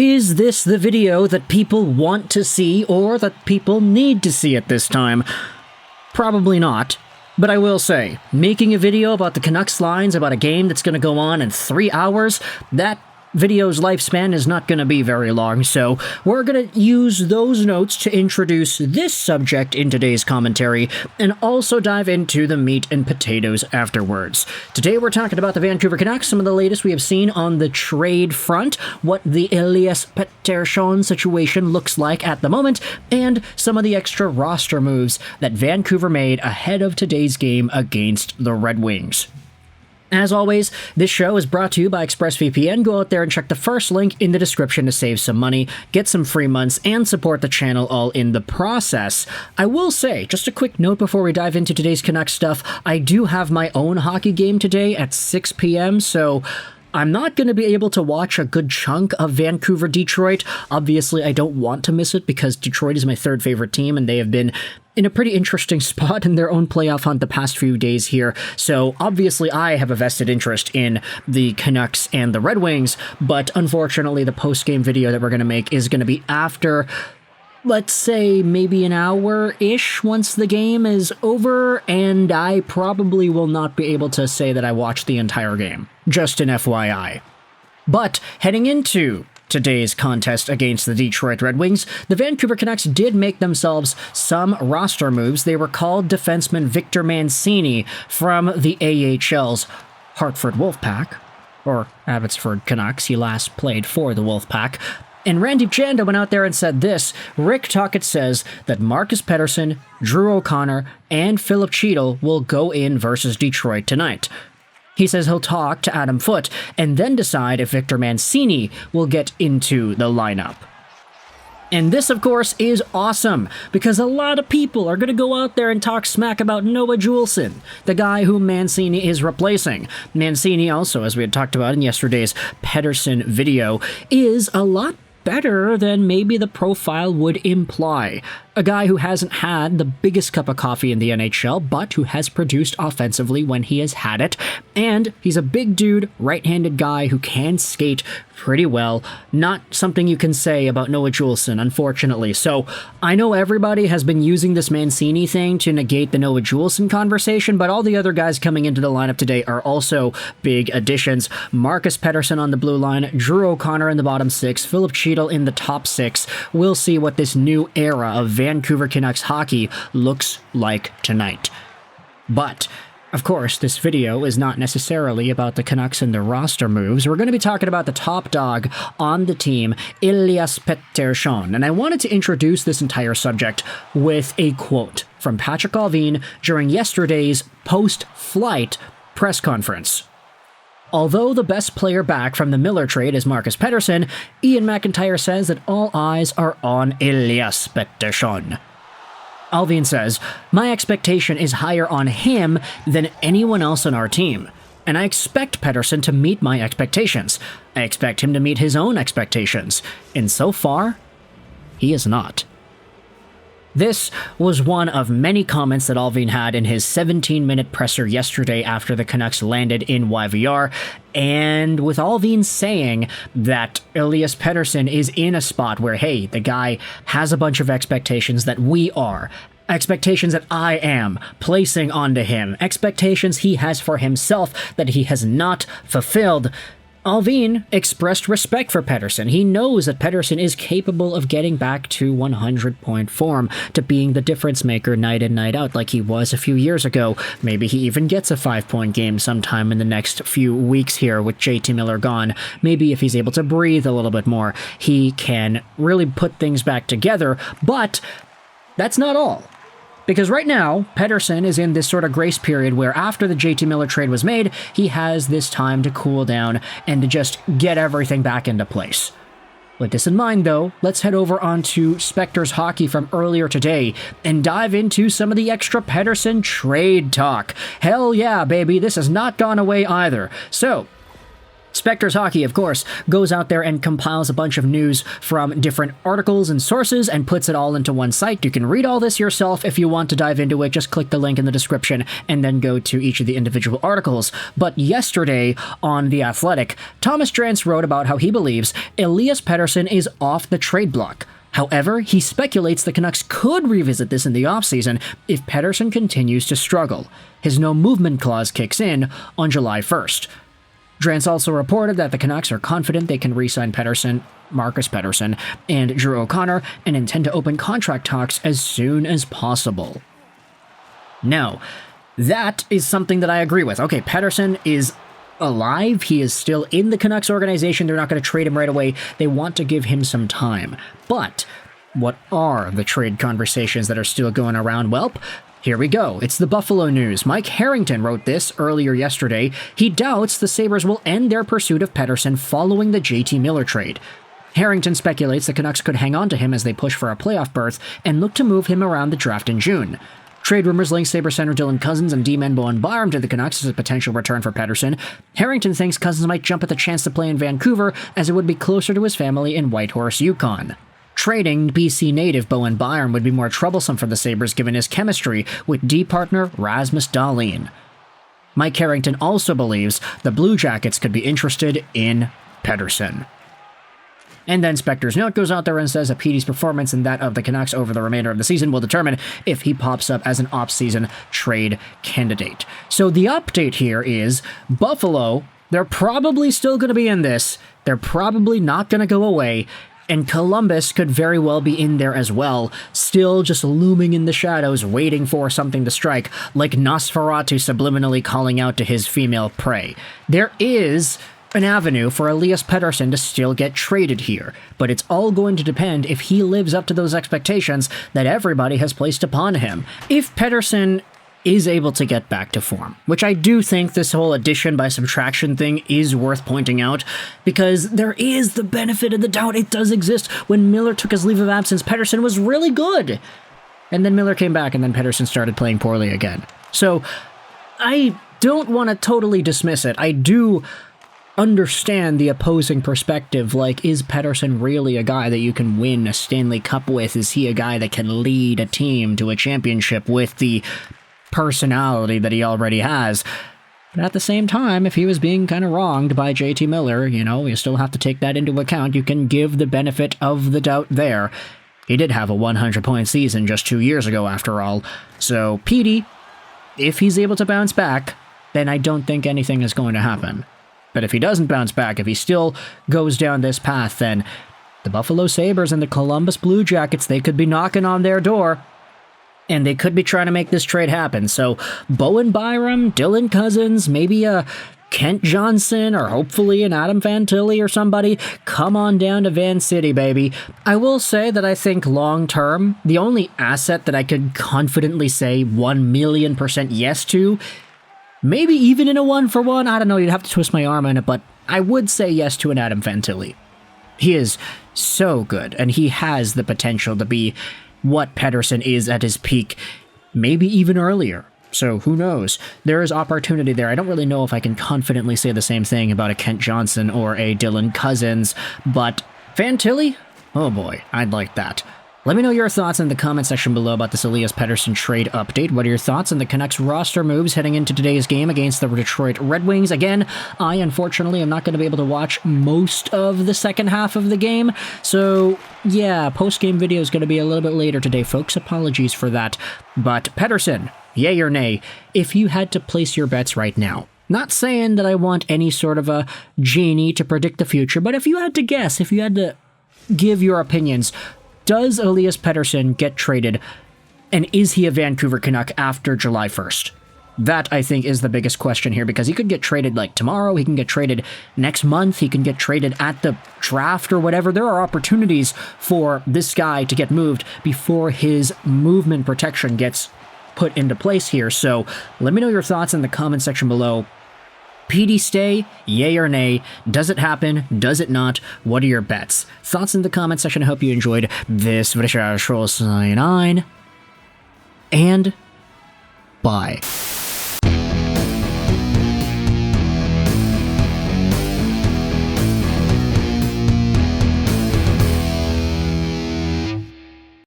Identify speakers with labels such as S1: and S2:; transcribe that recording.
S1: Is this the video that people want to see or that people need to see at this time? Probably not. But I will say, making a video about the Canucks lines about a game that's going to go on in 3 hours, that video's lifespan is not going to be very long, so we're going to use those notes to introduce this subject in today's commentary, and also dive into the meat and potatoes afterwards. Today we're talking about the Vancouver Canucks, some of the latest we have seen on the trade front, what the Elias Pettersson situation looks like at the moment, and some of the extra roster moves that Vancouver made ahead of today's game against the Red Wings. As always, this show is brought to you by ExpressVPN. Go out there and check the first link in the description to save some money, get some free months, and support the channel all in the process. I will say, just a quick note before we dive into today's Canucks stuff, I do have my own hockey game today at 6 p.m., so I'm not going to be able to watch a good chunk of Vancouver-Detroit. Obviously, I don't want to miss it because Detroit is my third favorite team, and they have been in a pretty interesting spot in their own playoff hunt the past few days here. So obviously, I have a vested interest in the Canucks and the Red Wings, but unfortunately, the post-game video that we're going to make is going to be after, let's say, maybe an hour-ish once the game is over, and I probably will not be able to say that I watched the entire game. Just an FYI. But heading into today's contest against the Detroit Red Wings, the Vancouver Canucks did make themselves some roster moves. They recalled defenseman Victor Mancini from the AHL's Hartford Wolfpack, or Abbotsford Canucks. He last played for the Wolfpack. And Randy Janda went out there and said this: Rick Tocchet says that Marcus Pettersson, Drew O'Connor, and Philip Cheadle will go in versus Detroit tonight. He says he'll talk to Adam Foote and then decide if Victor Mancini will get into the lineup. And this, of course, is awesome, because a lot of people are going to go out there and talk smack about Noah Juulsen, the guy whom Mancini is replacing. Mancini also, as we had talked about in yesterday's Pettersson video, is a lot better than maybe the profile would imply. A guy who hasn't had the biggest cup of coffee in the NHL, but who has produced offensively when he has had it. And he's a big dude, right-handed guy who can skate pretty well. Not something you can say about Noah Juulsen, unfortunately. So I know everybody has been using this Mancini thing to negate the Noah Juulsen conversation, but all the other guys coming into the lineup today are also big additions. Marcus Pettersson on the blue line, Drew O'Connor in the bottom six, Philip Cheadle in the top six. We'll see what this new era of Vancouver Canucks hockey looks like tonight. But of course, this video is not necessarily about the Canucks and their roster moves. We're going to be talking about the top dog on the team, Elias Pettersson. And I wanted to introduce this entire subject with a quote from Patrik Allvin during yesterday's post-flight press conference. Although the best player back from the Miller trade is Marcus Pettersson, Ian McIntyre says that all eyes are on Elias Pettersson. Allvin says, "My expectation is higher on him than anyone else on our team, and I expect Pettersson to meet my expectations. I expect him to meet his own expectations, and so far, he is not." This was one of many comments that Allvin had in his 17-minute presser yesterday after the Canucks landed in YVR, and with Allvin saying that Elias Pettersson is in a spot where, hey, the guy has a bunch of expectations that we are, expectations that I am placing onto him, expectations he has for himself that he has not fulfilled. Allvin expressed respect for Pettersson. He knows that Pettersson is capable of getting back to 100-point form, to being the difference maker night in, night out like he was a few years ago. Maybe he even gets a 5-point game sometime in the next few weeks here with JT Miller gone. Maybe if he's able to breathe a little bit more, he can really put things back together. But that's not all. Because right now, Pettersson is in this sort of grace period where after the JT Miller trade was made, he has this time to cool down and to just get everything back into place. With this in mind, though, let's head over onto Spectre's Hockey from earlier today and dive into some of the extra Pettersson trade talk. Hell yeah, baby, this has not gone away either. So, Spectre's Hockey, of course, goes out there and compiles a bunch of news from different articles and sources and puts it all into one site. You can read all this yourself if you want to dive into it. Just click the link in the description and then go to each of the individual articles. But yesterday on The Athletic, Thomas Drance wrote about how he believes Elias Pettersson is off the trade block. However, he speculates the Canucks could revisit this in the offseason if Pettersson continues to struggle. His no-movement clause kicks in on July 1st. Drance also reported that the Canucks are confident they can re-sign Pettersson, Marcus Pettersson, and Drew O'Connor and intend to open contract talks as soon as possible. Now, that is something that I agree with. Okay, Pettersson is alive. He is still in the Canucks organization. They're not going to trade him right away. They want to give him some time. But what are the trade conversations that are still going around? Well, here we go. It's the Buffalo News. Mike Harrington wrote this earlier yesterday. He doubts the Sabres will end their pursuit of Pettersson following the JT Miller trade. Harrington speculates the Canucks could hang on to him as they push for a playoff berth and look to move him around the draft in June. Trade rumors link Sabres center Dylan Cozens and D-man Bowen Byram to the Canucks as a potential return for Pettersson. Harrington thinks Cozens might jump at the chance to play in Vancouver as it would be closer to his family in Whitehorse, Yukon. Trading BC native Bowen Byram would be more troublesome for the Sabres given his chemistry with D-partner Rasmus Dahlin. Mike Harrington also believes the Blue Jackets could be interested in Pettersson. And then Spectre's note goes out there and says that Petey's performance and that of the Canucks over the remainder of the season will determine if he pops up as an off-season trade candidate. So the update here is Buffalo, they're probably still going to be in this. They're probably not going to go away. And Columbus could very well be in there as well, still just looming in the shadows, waiting for something to strike, like Nosferatu subliminally calling out to his female prey. There is an avenue for Elias Pettersson to still get traded here, but it's all going to depend if he lives up to those expectations that everybody has placed upon him. If Pettersson is able to get back to form, which I do think this whole addition by subtraction thing is worth pointing out, because there is the benefit of the doubt. It does exist. When Miller took his leave of absence, Pettersson was really good. And then Miller came back, and then Pettersson started playing poorly again. So I don't want to totally dismiss it. I do understand the opposing perspective, like, is Pettersson really a guy that you can win a Stanley Cup with? Is he a guy that can lead a team to a championship with the personality that he already has? But at the same time, if he was being kind of wronged by JT Miller, you still have to take that into account. You can give the benefit of the doubt there. He did have a 100-point season just 2 years ago, after all. So, Petey, if he's able to bounce back, then I don't think anything is going to happen. But if he doesn't bounce back, if he still goes down this path, then the Buffalo Sabres and the Columbus Blue Jackets, they could be knocking on their door. And they could be trying to make this trade happen. So, Bowen Byram, Dylan Cozens, maybe a Kent Johnson, or hopefully an Adam Fantilli or somebody, come on down to Van City, baby. I will say that I think long-term, the only asset that I could confidently say 1,000,000% yes to, maybe even in a 1-for-1, I don't know, you'd have to twist my arm in it, but I would say yes to an Adam Fantilli. He is so good, and he has the potential to be what Pettersson is at his peak, maybe even earlier. So who knows? There is opportunity there. I don't really know if I can confidently say the same thing about a Kent Johnson or a Dylan Cozens, but Fantilli? Oh boy, I'd like that. Let me know your thoughts in the comment section below about this Elias Pettersson trade update. What are your thoughts on the Canucks roster moves heading into today's game against the Detroit Red Wings? Again, I unfortunately am not going to be able to watch most of the second half of the game, so yeah, post-game video is going to be a little bit later today, folks. Apologies for that. But Pettersson, yay or nay, if you had to place your bets right now, not saying that I want any sort of a genie to predict the future, but if you had to guess, if you had to give your opinions, does Elias Pettersson get traded, and is he a Vancouver Canuck after July 1st? That, I think, is the biggest question here, because he could get traded like tomorrow, he can get traded next month, he can get traded at the draft or whatever. There are opportunities for this guy to get moved before his movement protection gets put into place here. So let me know your thoughts in the comment section below. PD stay, yay or nay? Does it happen? Does it not? What are your bets? Thoughts in the comment section. I hope you enjoyed this video. And bye.